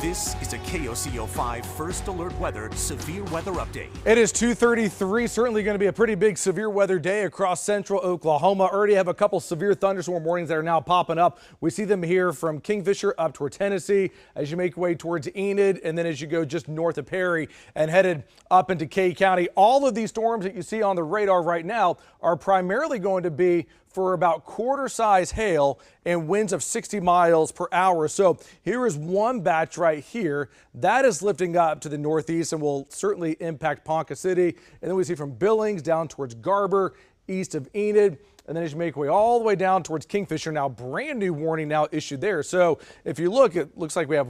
This is a KOCO 5 First Alert Weather Severe Weather Update. It is 2:33. Certainly going to be a pretty big severe weather day across central Oklahoma. Already have a couple severe thunderstorm warnings that are now popping up. We see them here from Kingfisher up toward Tennessee as you make your way towards Enid, and then as you go just north of Perry and headed up into Kay County. All of these storms that you see on the radar right now are primarily going to be for about quarter-size hail and winds of 60 miles per hour. So here is one batch right here that is lifting up to the northeast and will certainly impact Ponca City. And then we see from Billings down towards Garber, east of Enid. And then as you make your way all the way down towards Kingfisher, now brand new warning now issued there. So if you look, it looks like we have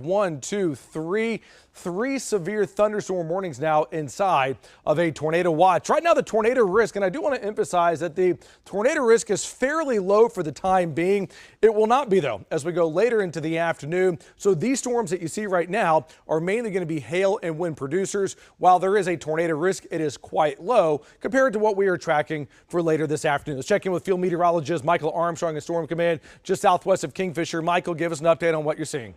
three severe thunderstorm warnings now inside of a tornado watch. Right now the tornado risk, and I do want to emphasize that the tornado risk is fairly low for the time being. It will not be though as we go later into the afternoon. So these storms that you see right now are mainly going to be hail and wind producers. While there is a tornado risk, it is quite low compared to what we are tracking for later this afternoon. Let's check in with field meteorologist Michael Armstrong at Storm Command just southwest of Kingfisher. Michael, give us an update on what you're seeing.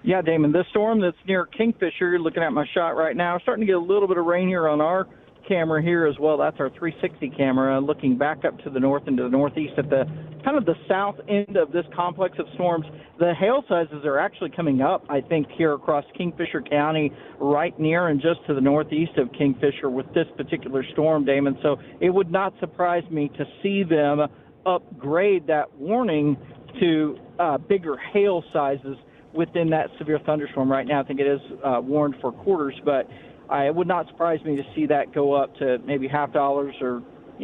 Yeah, Damon, this storm that's near Kingfisher, you're looking at my shot right now, starting to get a little bit of rain here on our camera here as well. That's our 360 camera looking back up to the north and to the northeast at the kind of the south end of this complex of storms. The hail sizes are actually coming up, I think, here across Kingfisher County, right near and just to the northeast of Kingfisher with this particular storm, Damon. So it would not surprise me to see them upgrade that warning to bigger hail sizes within that severe thunderstorm. Right now I think it is warned for quarters, but it would not surprise me to see that go up to maybe $50 or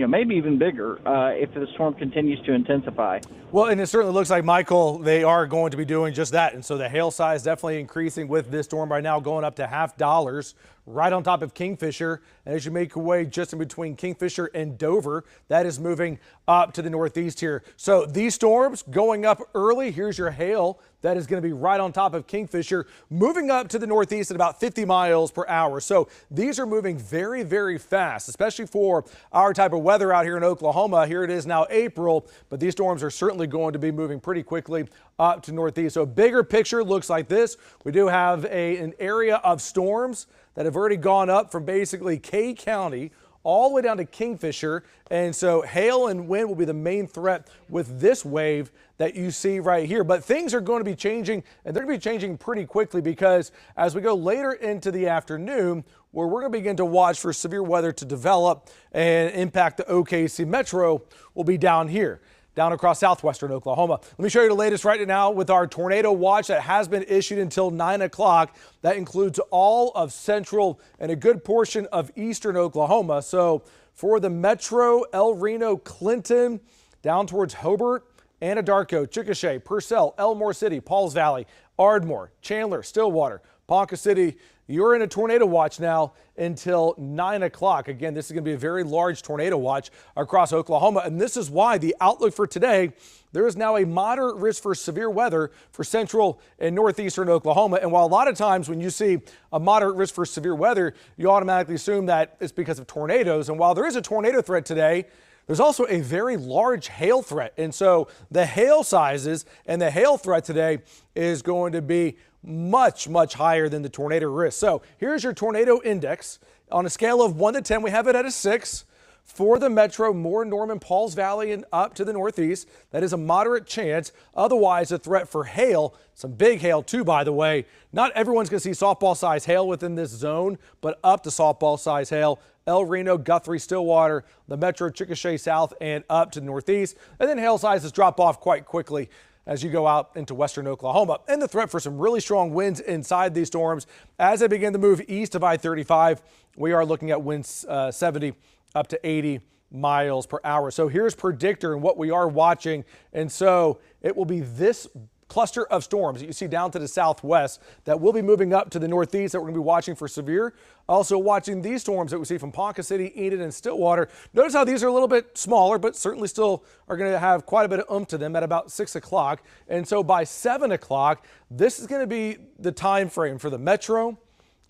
maybe even bigger if the storm continues to intensify. Well, and it certainly looks like, Michael, they are going to be doing just that. And so the hail size definitely increasing with this storm right now, going up to $50 right on top of Kingfisher. And as you make your way just in between Kingfisher and Dover, that is moving up to the northeast here. So these storms going up early. Here's your hail that is going to be right on top of Kingfisher, moving up to the northeast at about 50 miles per hour. So these are moving very, very fast, especially for our type of weather out here in Oklahoma. Here it is now April, but these storms are certainly going to be moving pretty quickly up to northeast. So bigger picture looks like this. We do have an area of storms that have already gone up from basically Kay County all the way down to Kingfisher. And so hail and wind will be the main threat with this wave that you see right here. But things are going to be changing, and they're going to be changing pretty quickly, because as we go later into the afternoon, where we're going to begin to watch for severe weather to develop and impact the OKC Metro, will be down here, down across southwestern Oklahoma. Let me show you the latest right now with our tornado watch that has been issued until 9 o'clock. That includes all of central and a good portion of eastern Oklahoma. So for the Metro, El Reno, Clinton, down towards Hobart, Anadarko, Chickasha, Purcell, Elmore City, Pauls Valley, Ardmore, Chandler, Stillwater, Ponca City, you're in a tornado watch now until 9 o'clock. Again, this is going to be a very large tornado watch across Oklahoma. And this is why the outlook for today, there is now a moderate risk for severe weather for central and northeastern Oklahoma. And while a lot of times when you see a moderate risk for severe weather, you automatically assume that it's because of tornadoes. And while there is a tornado threat today, there's also a very large hail threat. And so the hail sizes and the hail threat today is going to be much, much higher than the tornado risk. So here's your tornado index. On a scale of 1 to 10, we have it at a 6. For the Metro, Moore, Norman, Pauls Valley, and up to the northeast, that is a moderate chance. Otherwise, a threat for hail, some big hail too, by the way. Not everyone's going to see softball-size hail within this zone, but up to softball-size hail. El Reno, Guthrie, Stillwater, the Metro, Chickasha South, and up to the northeast. And then hail sizes drop off quite quickly as you go out into western Oklahoma. And the threat for some really strong winds inside these storms. As they begin to move east of I-35, we are looking at winds 70 up to 80 miles per hour. So here's Predictor and what we are watching. And so it will be this cluster of storms that you see down to the southwest that will be moving up to the northeast that we're going to be watching for severe. Also watching these storms that we see from Ponca City, Enid, and Stillwater. Notice how these are a little bit smaller, but certainly still are going to have quite a bit of oomph to them at about 6 o'clock. And so by 7 o'clock, this is going to be the time frame for the Metro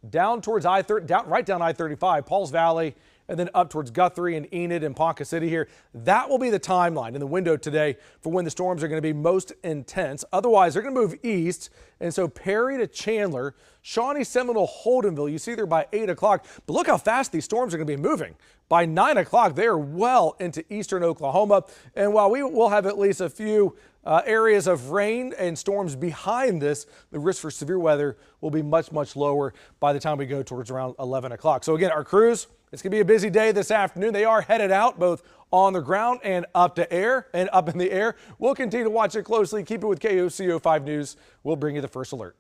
down towards right down I-35, Pauls Valley, and then up towards Guthrie and Enid and Ponca City here. That will be the timeline in the window today for when the storms are going to be most intense. Otherwise, they're going to move east, and so Perry to Chandler, Shawnee, Seminole, Holdenville, you see there by 8 o'clock. But look how fast these storms are going to be moving. By 9 o'clock, they are well into eastern Oklahoma. And while we will have at least a few areas of rain and storms behind this, the risk for severe weather will be much, much lower by the time we go towards around 11 o'clock. So again, our crews, it's going to be a busy day this afternoon. They are headed out both on the ground and up in the air. We'll continue to watch it closely. Keep it with KOCO 5 News. We'll bring you the first alert.